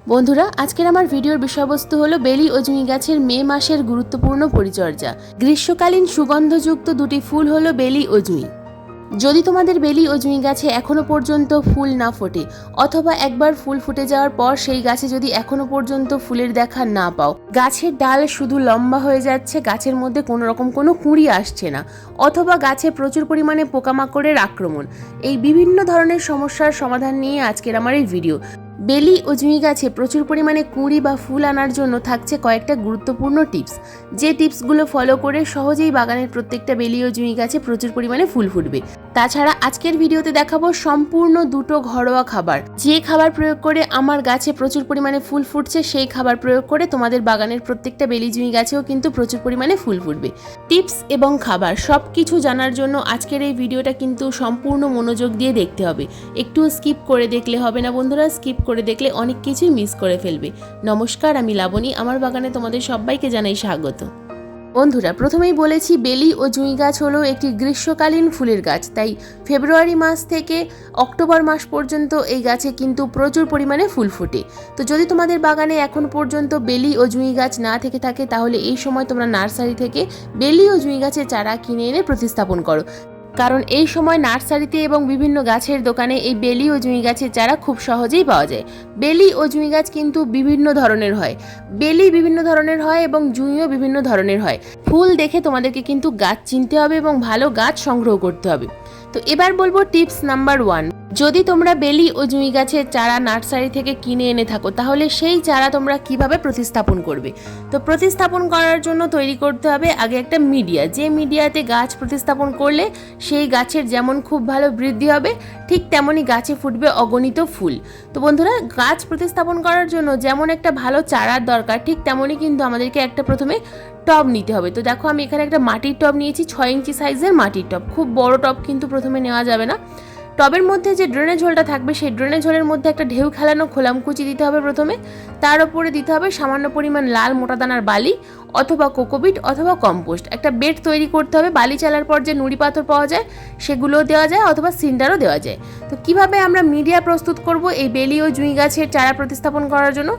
বন্ধুরা, আজকের আমার ভিডিওর বিষয়বস্তু হলো বেলি ও জুঁই গাছের মে মাসের গুরুত্বপূর্ণ পরিচর্যা। গ্রীষ্মকালীন সুগন্ধযুক্ত দুটি ফুল হলো বেলি ও জুঁই। যদি তোমাদের বেলি ও জুঁই গাছে এখনো পর্যন্ত ফুল না ফোটে, অথবা একবার ফুল ফুটে যাওয়ার পর সেই গাছে যদি এখনো পর্যন্ত ফুলের দেখা না পাও, গাছের ডাল শুধু লম্বা হয়ে যাচ্ছে, গাছের মধ্যে কোনো রকম কোনো কুঁড়ি আসছে না, অথবা গাছে প্রচুর পরিমাণে পোকামাকড়ের আক্রমণ, এই বিভিন্ন ধরনের সমস্যার সমাধান নিয়ে আজকের আমার এই ভিডিও। বেলি ও জুঁই গাছে প্রচুর পরিমাণে কুঁড়ি বা ফুল আনার জন্য থাকছে কয়েকটা গুরুত্বপূর্ণ টিপস, যে টিপসগুলো ফলো করে সহজেই বাগানের প্রত্যেকটা বেলি ও জুঁই গাছে প্রচুর পরিমাণে ফুল ফুটবে। তাছাড়া আজকের ভিডিওতে দেখাবো সম্পূর্ণ দুটো ঘরোয়া খাবার, যে খাবার প্রয়োগ করে আমার গাছে প্রচুর পরিমাণে ফুল ফুটছে, সেই খাবার প্রয়োগ করে তোমাদের বাগানের প্রত্যেকটা বেলি জুঁই গাছেও কিন্তু প্রচুর পরিমাণে ফুল ফুটবে। টিপস এবং খাবার সব কিছু জানার জন্য আজকের এই ভিডিওটা কিন্তু সম্পূর্ণ মনোযোগ দিয়ে দেখতে হবে। একটু স্কিপ করে দেখলে হবে না বন্ধুরা, স্কিপ করে দেখলে অনেক কিছুই মিস করে ফেলবে। নমস্কার, আমি লাবণী, আমার বাগানে তোমাদের সবাইকে জানাই স্বাগত। বন্ধুরা, প্রথমেই বলেছি বেলি ও জুঁই গাছ হলো একটি গ্রীষ্মকালীন ফুলের গাছ, তাই ফেব্রুয়ারি মাস থেকে অক্টোবর মাস পর্যন্ত এই গাছে কিন্তু প্রচুর পরিমাণে ফুল ফোটে। তো যদি তোমাদের বাগানে এখন পর্যন্ত বেলি ও জুঁই গাছ না থেকে থাকে, তাহলে এই সময় তোমরা নার্সারি থেকে বেলি ও জুঁই গাছের চারা কিনে এনে প্রতিস্থাপন করো, কারণ এই সময় নার্সারিতে এবং বিভিন্ন গাছের দোকানে এই বেলি ও জুঁই গাছের চারা খুব সহজেই পাওয়া যায়। বেলি ও জুঁই গাছ কিন্তু বিভিন্ন ধরনের হয়, বেলি বিভিন্ন ধরনের হয় এবং জুঁইও বিভিন্ন ধরনের হয়। ফুল দেখে তোমাদেরকে কিন্তু গাছ চিনতে হবে এবং ভালো গাছ সংগ্রহ করতে হবে। তো এবার বলবো টিপস নাম্বার 1। যদি তোমরা বেলি ও জুঁই গাছের চারা নার্সারি থেকে কিনে এনে থাকো, তাহলে সেই চারা তোমরা কিভাবে প্রতিস্থাপন করবে। তো প্রতিস্থাপন করার জন্য তৈরি করতে হবে আগে একটা মিডিয়া, যে মিডিয়াতে গাছ প্রতিস্থাপন করলে সেই গাছের যেমন খুব ভালো বৃদ্ধি হবে, ঠিক তেমনই গাছে ফুটবে অগণিত ফুল। তো বন্ধুরা, গাছ প্রতিস্থাপন করার জন্য যেমন একটা ভালো চারার দরকার, ঠিক তেমনই কিন্তু আমাদেরকে একটা প্রথমে টব নিতে হবে। তো দেখো, আমি এখানে একটা মাটির টব নিয়েছি, 6 ইঞ্চি সাইজের মাটির টব। খুব বড় টব কিন্তু প্রথমে নেওয়া যাবে না। টবের মধ্যে যে ড্রেনেজ হোলটা থাকবে, সেই ড্রেনেজ হোলের মধ্যে একটা ঢেউ খেলানো খোলামকুচি দিতে হবে প্রথমে। তার উপরে দিতে হবে সামান্য পরিমাণ লাল মোটা দানার বালি, অথবা কোকোপিট, অথবা কম্পোস্ট। একটা বেড তৈরি করতে হবে। বালি চালার পর যে নুড়ি পাথর পাওয়া যায় সেগুলোও দেওয়া যায়, অথবা সিন্ডারও দেওয়া যায়। তো কিভাবে আমরা মিডিয়া প্রস্তুত করব এই বেলি ও জুঁই গাছের চারা প্রতিস্থাপন করার জন্য?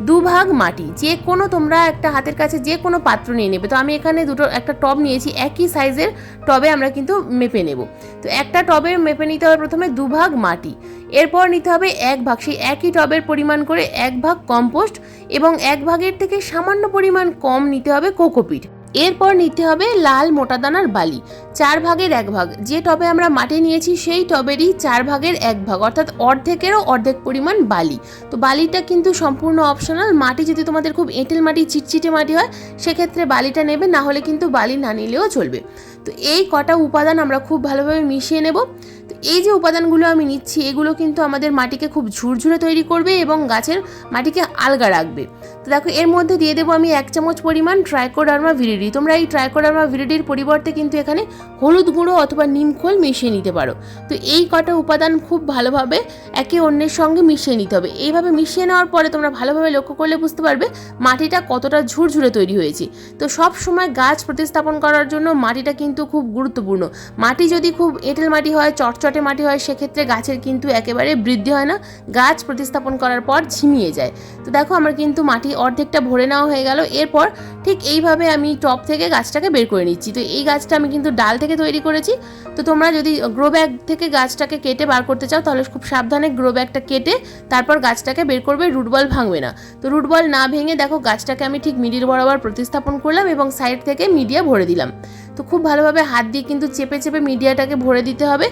2 ভাগ মাটি, যে কোনো তোমরা একটা হাতের কাছে যে কোনো পাত্র নিয়ে নেবে। তো আমি এখানে একটা টব নিয়েছি, একই সাইজের টবে আমরা কিন্তু মেপে নেব। তো একটা টবের মেপে নিতে হবে প্রথমে 2 ভাগ মাটি, এরপর নিতে হবে 1 ভাগ, সেই একই টবের পরিমাণ করে 1 ভাগ কম্পোস্ট, এবং 1 ভাগের থেকে সামান্য পরিমাণ কম নিতে হবে কোকোপিট। এরপর নিতে হবে লাল মোটা দানার বালি, 4 ভাগের 1 ভাগ। যে টবে আমরা মাটি নিয়েছি সেই টবেরই 4 ভাগের 1 ভাগ, অর্থাৎ অর্ধেকেরও অর্ধেক পরিমাণ বালি। তো বালিটা কিন্তু সম্পূর্ণ অপশনাল। মাটি যদি তোমাদের খুব এঁটেল মাটি, চিটচিটে মাটি হয়, সেক্ষেত্রে বালিটা নেবে, না হলে কিন্তু বালি না নিলেও চলবে। তো এই কটা উপাদান আমরা খুব ভালোভাবে মিশিয়ে নেব। তো এই যে উপাদানগুলো আমি নিচ্ছি, এগুলো কিন্তু আমাদের মাটিকে খুব ঝুরঝুরে তৈরি করবে এবং গাছের মাটিকে আলগা রাখবে। তো দেখো, এর মধ্যে দিয়ে দেবো আমি 1 চামচ পরিমাণ ট্রাইকোডার্মা ভিরিডি। তোমরা এই ট্রাইকোডার্মা ভিরিডির পরিবর্তে কিন্তু এখানে হলুদ গুঁড়ো অথবা নিমখোল মিশিয়ে নিতে পারো। তো এই কটা উপাদান খুব ভালোভাবে একে অন্যের সঙ্গে মিশিয়ে নিতে হবে। এইভাবে মিশিয়ে নেওয়ার পরে তোমরা ভালোভাবে লক্ষ্য করলে বুঝতে পারবে মাটিটা কতটা ঝুরঝুরে তৈরি হয়েছে। তো সব সময় গাছ প্রতিস্থাপন করার জন্য মাটিটা কিন্তু খুব গুরুত্বপূর্ণ। মাটি যদি খুব এঁটেল মাটি হয়, চটচটে মাটি হয়, সেক্ষেত্রে গাছের কিন্তু একেবারে বৃদ্ধি হয় না, গাছ প্রতিস্থাপন করার পর ঝিমিয়ে যায়। তো দেখো, আমার কিন্তু মাটি অর্ধেকটা ভরে নেওয়া হয়ে গেল। এরপর ঠিক এইভাবে আমি টব থেকে গাছটাকে বের করে নিচ্ছি। তো এই গাছটা আমি কিন্তু ডাল থেকে তৈরি করেছি। তো তোমরা যদি গ্রো ব্যাগ থেকে গাছটাকে কেটে বার করতে চাও, তাহলে খুব সাবধানে গ্রো ব্যাগটা কেটে তারপর গাছটাকে বের করবে, রুট বল ভাঙবে না। তো রুট বল না ভেঙে দেখো, গাছটাকে আমি ঠিক মিডিল বরাবর প্রতিস্থাপন করলাম এবং সাইড থেকে মিডিয়া ভরে দিলাম। তো খুব ভালোভাবে হাত দিয়ে কিন্তু চেপে চেপে মিডিয়াটাকে ভরে দিতে হবে,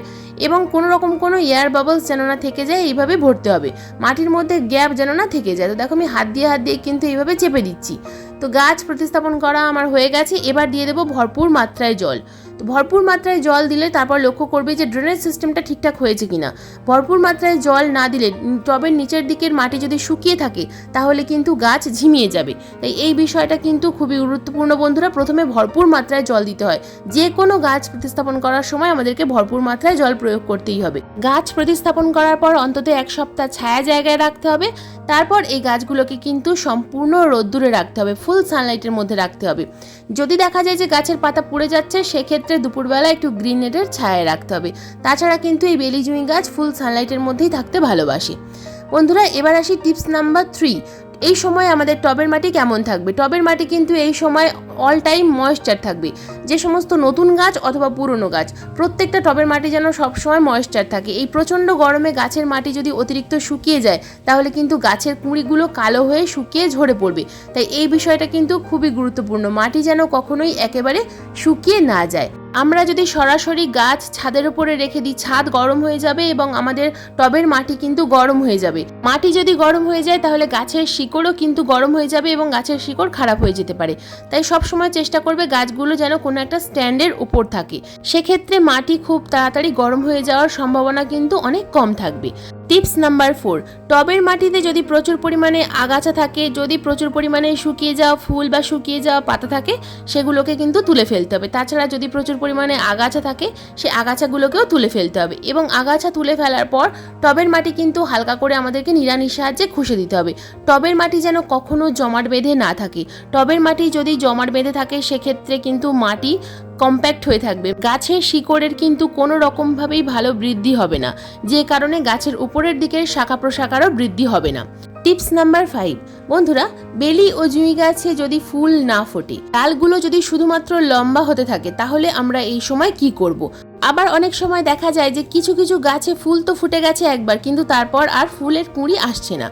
এবং কোনো রকম কোনো এয়ার বাবলস যেন না থেকে যায়, এইভাবে ভরতে হবে। মাটির মধ্যে গ্যাপ যেন না থেকে যায়। তো দেখো, আমি হাত দিয়ে কিন্তু এইভাবে চেপে দিচ্ছি। তো গাছ প্রতিস্থাপন করা আমার হয়ে গেছে। এবার দিয়ে দেবো ভরপুর মাত্রায় জল। তো ভরপুর মাত্রায় জল দিলে তারপর লক্ষ্য করবে যে ড্রেনেজ সিস্টেমটা ঠিকঠাক হয়েছে কিনা। ভরপুর মাত্রায় জল না দিলে টবের নিচের দিকের মাটি যদি শুকিয়ে থাকে, তাহলে কিন্তু গাছ ঝিমিয়ে যাবে। তাই এই বিষয়টা কিন্তু খুবই গুরুত্বপূর্ণ বন্ধুরা। প্রথমে ভরপুর মাত্রায় জল দিতে হয়। যে কোনো গাছ প্রতিস্থাপন করার সময় আমাদেরকে ভরপুর মাত্রায় জল প্রয়োগ করতেই হবে। গাছ প্রতিস্থাপন করার পর অন্তত 1 সপ্তাহ ছায়া জায়গায় রাখতে হবে। তারপর এই গাছগুলোকে কিন্তু সম্পূর্ণ রোদ্দুরে রাখতে হবে, ফুল সানলাইটের মধ্যে রাখতে হবে। যদি দেখা যায় যে গাছের পাতা পুড়ে যাচ্ছে, সেক্ষেত্রে দুপুরবেলা একটু গ্রিন নেটের ছায়ায় রাখতে হবে। তাছাড়া কিন্তু এই বেলি জুঁই গাছ ফুল সানলাইটের মধ্যেই থাকতে ভালোবাসে। বন্ধুরা এবার আসি টিপস নাম্বার 3। এই সময় আমাদের টবের মাটি কেমন থাকবে? টবের মাটি কিন্তু এই সময় অল টাইম ময়েশ্চার থাকবে। যে সমস্ত নতুন গাছ অথবা পুরনো গাছ, প্রত্যেকটা টবের মাটি যেন সবসময় ময়েশ্চার থাকে। এই প্রচণ্ড গরমে গাছের মাটি যদি অতিরিক্ত শুকিয়ে যায় তাহলে কিন্তু গাছের কুঁড়িগুলো কালো হয়ে শুকিয়ে ঝরে পড়বে। তাই এই বিষয়টা কিন্তু খুবই গুরুত্বপূর্ণ, মাটি যেন কখনোই একেবারে শুকিয়ে না যায়। আমরা যদি সরাসরি গাছ ছাদের উপরে রেখে দিই, ছাদ গরম হয়ে যাবে এবং আমাদের টবের মাটি কিন্তু গরম হয়ে যাবে। মাটি যদি গরম হয়ে যায় তাহলে গাছের শিকড়ও কিন্তু গরম হয়ে যাবে এবং গাছের শিকড় খারাপ হয়ে যেতে পারে। তাই সবসময় চেষ্টা করবে গাছগুলো যেন কোনো একটা স্ট্যান্ডের উপর থাকে, সেক্ষেত্রে মাটি খুব তাড়াতাড়ি গরম হয়ে যাওয়ার সম্ভাবনা কিন্তু অনেক কম থাকবে। টিপস নাম্বার 4, টবের মাটিতে যদি প্রচুর পরিমাণে আগাছা থাকে, যদি প্রচুর পরিমাণে শুকিয়ে যাওয়া ফুল বা শুকিয়ে যাওয়া পাতা থাকে, সেগুলোকে কিন্তু তুলে ফেলতে হবে। তাছাড়া যদি প্রচুর পরিমাণে আগাছা থাকে, সে আগাছাগুলোকেও তুলে ফেলতে হবে এবং আগাছা তুলে ফেলার পর টবের মাটি কিন্তু হালকা করে আমাদেরকে নিড়ানির সাহায্যে ঘষে দিতে হবে। টবের মাটি যেন কখনো জমাট বেঁধে না থাকে। টবের মাটি যদি জমাট বেঁধে থাকে সেক্ষেত্রে কিন্তু মাটি কম্প্যাক্ট হয়ে থাকবে, গাছের শিকড়ের কিন্তু কোনো রকমভাবেই ভালো বৃদ্ধি হবে না, যে কারণে গাছের উপরের দিকের শাখা প্রশাখারও বৃদ্ধি হবে না। টিপস নাম্বার 5, বন্ধুরা বেলি ও জুঁই গাছে যদি ফুল না ফোটে, ডালগুলো যদি শুধুমাত্র লম্বা হতে থাকে, তাহলে আমরা এই সময় কি করব? আবার অনেক সময় দেখা যায় যে কিছু কিছু গাছে ফুল তো ফুটে গেছে একবার, কিন্তু তারপর আর ফুলের কুঁড়ি আসছে না।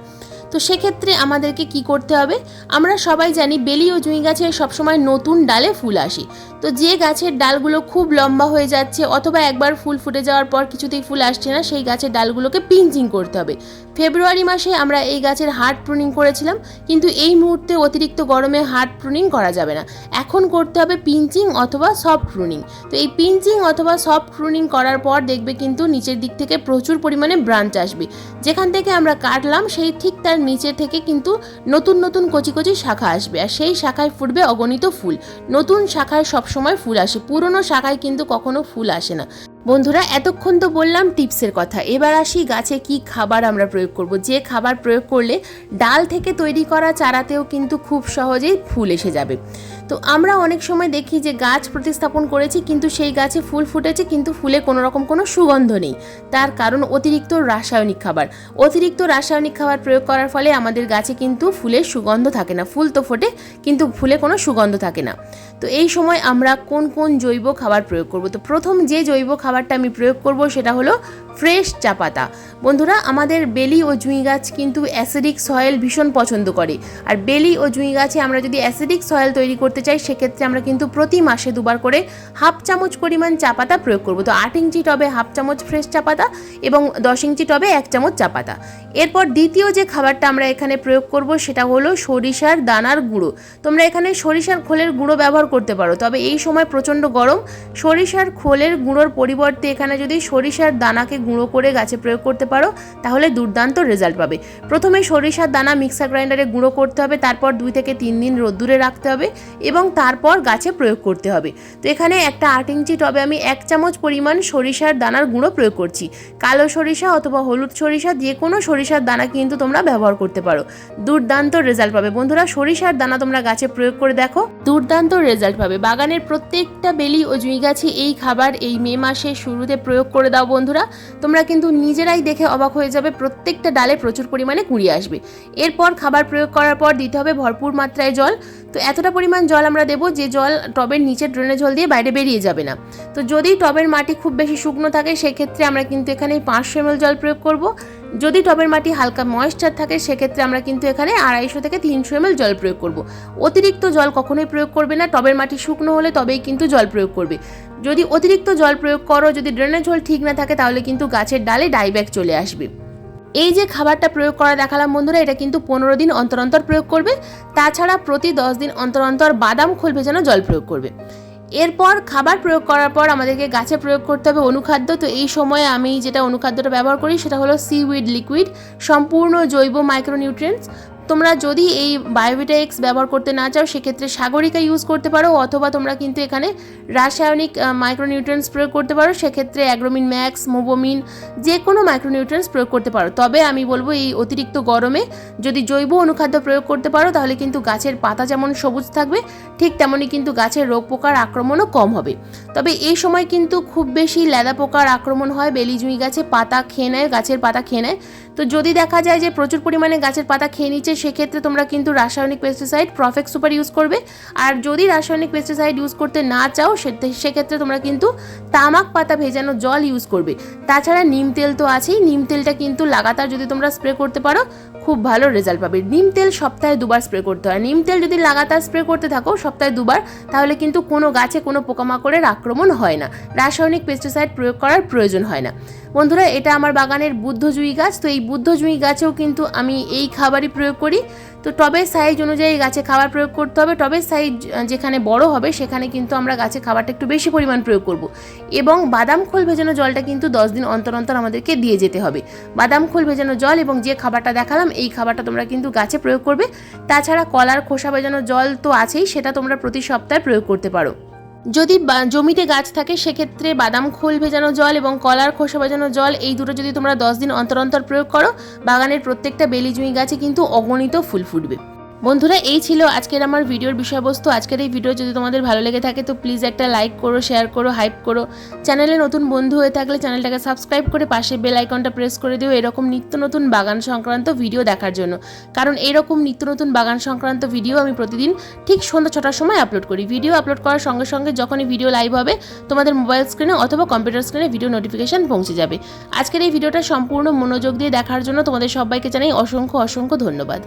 তো সেক্ষেত্রে আমাদেরকে কি করতে হবে? আমরা সবাই জানি বেলি ও জুঁই গাছের সবসময় নতুন ডালে ফুল আসে। তো যে গাছের ডালগুলো খুব লম্বা হয়ে যাচ্ছে অথবা একবার ফুল ফুটে যাওয়ার পর কিছুতেই ফুল আসছে না, সেই গাছের ডালগুলোকে পিঞ্চিং করতে হবে। ফেব্রুয়ারি মাসে আমরা এই গাছের হার্ড প্রুনিং করেছিলাম, কিন্তু এই মুহূর্তে অতিরিক্ত গরমে হার্ড প্রুনিং করা যাবে না। এখন করতে হবে পিঞ্চিং অথবা সফট প্রুনিং। তো এই পিঞ্চিং অথবা সফট প্রুনিং করার পর দেখবে কিন্তু নিচের দিক থেকে প্রচুর পরিমাণে ব্রাঞ্চ আসবে। যেখান থেকে আমরা কাটলাম সেই ঠিক তার নিচে থেকে কিন্তু নতুন নতুন কচি কচি শাখা আসবে, আর সেই শাখায় ফুটবে অগণিত ফুল। নতুন শাখায় সবসময় ফুল আসে, পুরনো শাখায় কিন্তু কখনো ফুল আসে না। বন্ধুরা এতক্ষণ তো বললাম টিপসের কথা, এবার আসি গাছে কি খাবার আমরা প্রয়োগ করব। যে খাবার প্রয়োগ করলে ডাল থেকে তৈরি করা চারাতেও কিন্তু খুব সহজেই ফুল এসে যাবে। তো আমরা অনেক সময় দেখি যে গাছ প্রতিস্থাপন করেছি কিন্তু সেই গাছে ফুল ফুটেছে কিন্তু ফুলে কোনো রকম কোনো সুগন্ধ নেই। তার কারণ অতিরিক্ত রাসায়নিক খাবার। অতিরিক্ত রাসায়নিক খাবার প্রয়োগ করার ফলে আমাদের গাছে কিন্তু ফুলের সুগন্ধ থাকে না। ফুল তো ফোটে কিন্তু ফুলে কোনো সুগন্ধ থাকে না। তো এই সময় আমরা কোন কোন জৈব খাবার প্রয়োগ করব? তো প্রথম যে জৈব খাবারটা আমি প্রয়োগ করব সেটা হলো ফ্রেশ চা পাতা। বন্ধুরা আমাদের বেলি ও জুঁই গাছ কিন্তু অ্যাসিডিক সয়েল ভীষণ পছন্দ করে, আর বেলি ও জুঁই গাছে আমরা যদি অ্যাসিডিক সয়েল তৈরি করতে চাই সেক্ষেত্রে আমরা কিন্তু প্রতি মাসে 2বার করে হাফ চামচ পরিমাণ চা পাতা প্রয়োগ করব। তো 8 ইঞ্চি টবে হাফ চামচ ফ্রেশ চা পাতা এবং 10 ইঞ্চি টবে 1 চামচ চা পাতা। এরপর দ্বিতীয় যে খাবারটা আমরা এখানে প্রয়োগ করব সেটা হলো সরিষার দানার গুঁড়ো। তোমরা এখানে সরিষার খোলের গুঁড়ো ব্যবহার করতে পারো, তবে এই সময় প্রচণ্ড গরম, সরিষার খোলের গুঁড়োর পরিবর্তে এখানে যদি সরিষার দানাকে গুঁড়ো করে গাছে প্রয়োগ করতে পারো তাহলে দুর্দান্ত রেজাল্ট পাবে। প্রথমে সরিষার দানা মিক্সার গ্রাইন্ডারে গুঁড়ো করতে হবে, তারপর 2 থেকে 3 দিন রোদ্দুরে রাখতে হবে এবং তারপর গাছে প্রয়োগ করতে হবে। তো এখানে একটা 8 ইঞ্চি টবে আমি 1 চামচ পরিমাণ সরিষার দানার গুঁড়ো প্রয়োগ করছি। কালো সরিষা অথবা হলুদ সরিষা, যে কোনো সরিষার দানা কিন্তু তোমরা ব্যবহার করতে পারো, দুর্দান্ত রেজাল্ট পাবে। বন্ধুরা সরিষার দানা তোমরা গাছে প্রয়োগ করে দেখো, দুর্দান্ত রেজাল্ট পাবে। বাগানের প্রত্যেকটা বেলি ও জুঁই গাছে এই খাবার এই মে মাসের শুরুতে প্রয়োগ করে দাও বন্ধুরা, তোমরা কিন্তু নিজেরাই দেখে অবাক হয়ে যাবে, প্রত্যেকটা ডালে প্রচুর পরিমাণে কুঁড়ি আসবে। এরপর খাবার প্রয়োগ করার পর দিতে হবে ভরপুর মাত্রায় জল। তো এতটা পরিমাণ জল আমরা দেবো যে জল টবের নিচে ড্রেনে জল দিয়ে বাইরে বেরিয়ে যাবে না। তো যদি টবের মাটি খুব বেশি শুকনো থাকে সেক্ষেত্রে আমরা কিন্তু এখানে 500 ml জল প্রয়োগ করব। যদি টবের মাটি হালকা ময়েশ্চার থাকে সেক্ষেত্রে আমরা কিন্তু এখানে 250 থেকে 300 ml জল প্রয়োগ করব। অতিরিক্ত জল কখনোই প্রয়োগ করবে না, টবের মাটি শুকনো হলে তবেই কিন্তু জল প্রয়োগ করবে। যদি অতিরিক্ত জল প্রয়োগ করো, যদি ড্রেনের জল ঠিক না থাকে তাহলে কিন্তু গাছের ডালে ডাইব্যাক চলে আসবে। এই যে খাবারটা প্রয়োগ করা দেখালাম বন্ধুরা, এটা কিন্তু 15 দিন অন্তর অন্তর প্রয়োগ করবে। তাছাড়া প্রতি 10 দিন অন্তর অন্তর বাদাম খোল ভেজানো জল প্রয়োগ করবে। এরপর খাবার প্রয়োগ করার পর আমাদেরকে গাছে প্রয়োগ করতে হবে অনুখাদ্য। তো এই সময়ে আমি যেটা অনুখাদ্যটা ব্যবহার করি সেটা হলো সিউইড লিকুইড, সম্পূর্ণ জৈব মাইক্রোনিউট্রিয়েন্টস। তোমরা যদি এই বায়োভিটা এক্স ব্যবহার করতে না চাও সেক্ষেত্রে সাগরিকা ইউজ করতে পারো, অথবা তোমরা কিন্তু এখানে রাসায়নিক মাইক্রোনিউট্রিয়েন্টস প্রয়োগ করতে পারো, সেক্ষেত্রে অ্যাগ্রোমিন ম্যাক্স, মোবোমিন, যে কোনো মাইক্রোনিউট্রিয়েন্টস প্রয়োগ করতে পারো। তবে আমি বলবো এই অতিরিক্ত গরমে যদি জৈব অনুখাদ্য প্রয়োগ করতে পারো তাহলে কিন্তু গাছের পাতা যেমন সবুজ থাকবে ঠিক তেমনই কিন্তু গাছের রোগ পোকার আক্রমণও কম হবে। তবে এই সময় কিন্তু খুব বেশি লেদা পোকার আক্রমণ হয়, বেলি জুঁই গাছে পাতা খেয়ে নেয়, গাছের পাতা খেয়ে নেয়। তো তো যদি দেখা যায় যে প্রচুর পরিমাণে গাছের পাতা খেয়ে নিচ্ছে, সেক্ষেত্রে তোমরা কিন্তু রাসায়নিক পেস্টিসাইড প্রফেক্ট সুপার ইউজ করবে। আর যদি রাসায়নিক পেস্টিসাইড ইউজ করতে না চাও সেক্ষেত্রে তোমরা কিন্তু তামাক পাতা ভেজানো জল ইউজ করবে। তাছাড়া নিম তেল তো আছেই, নিম তেলটা কিন্তু লাগাতার যদি তোমরা স্প্রে করতে পারো খুব ভালো রেজাল্ট পাবে। নিম তেল সপ্তাহে 2 বার স্প্রে করতে হয়। নিম তেল যদি লাগাতার স্প্রে করতে থাকো সপ্তাহে 2 বার, তাহলে কিন্তু কোনো গাছে কোনো পোকামাকড়ের আক্রমণ হয় না, রাসায়নিক পেস্টিসাইড প্রয়োগ করার প্রয়োজন হয় না। বন্ধুরা, এটা আমার বাগানের বুদ্ধজুঁই গাছ। তো এই বুদ্ধজুঁই গাছেও কিন্তু আমি এই খাবারই প্রয়োগ করি। তো টবের সাইজ অনুযায়ী গাছে খাবার প্রয়োগ করতে হবে। টবের সাইজ যেখানে বড় হবে সেখানে কিন্তু আমরা গাছে খাবারটা একটু বেশি পরিমাণ প্রয়োগ করব। এবং বাদাম খোল ভেজানো জলটা কিন্তু 10 দিন অন্তর অন্তর আমাদেরকে দিয়ে যেতে হবে। বাদাম খোল ভেজানো জল এবং যে খাবারটা দেখালাম এই খাবারটা তোমরা কিন্তু গাছে প্রয়োগ করবে। তাছাড়া কলার খোসা ভেজানো জল তো আছেই, সেটা তোমরা প্রতি সপ্তাহে প্রয়োগ করতে পারো। যদি জমিতে গাছ থাকে সেক্ষেত্রে বাদাম খোল ভেজানো জল এবং কলার খোসা ভেজানো জল এই দুটো যদি তোমরা 10 দিন অন্তর অন্তর প্রয়োগ করো, বাগানের প্রত্যেকটা বেলি জুঁই গাছে কিন্তু অগণিত ফুল ফুটবে। বন্ধুরা, এই ছিল আজকের আমার ভিডিওর বিষয়বস্তু। আজকের এই ভিডিও যদি তোমাদের ভালো লেগে থাকে তো প্লিজ একটা লাইক করো, শেয়ার করো, হাইপ করো। চ্যানেলে নতুন বন্ধু হয়ে থাকলে চ্যানেলটাকে সাবস্ক্রাইব করে পাশে বেল আইকনটা প্রেস করে দিও এরকম নিত্য নতুন বাগান সংক্রান্ত ভিডিও দেখার জন্য। কারণ এরকম নিত্য নতুন বাগান সংক্রান্ত ভিডিও আমি প্রতিদিন ঠিক সন্ধ্যা 6টার সময় আপলোড করি। ভিডিও আপলোড করার সঙ্গে সঙ্গে যখনই ভিডিও লাইভ হবে তোমাদের মোবাইল স্ক্রিনে অথবা কম্পিউটার স্ক্রিনে ভিডিও নোটিফিকেশন পৌঁছে যাবে। আজকের এই ভিডিওটা সম্পূর্ণ মনোযোগ দিয়ে দেখার জন্য তোমাদের সবাইকে জানাই অসংখ্য অসংখ্য ধন্যবাদ।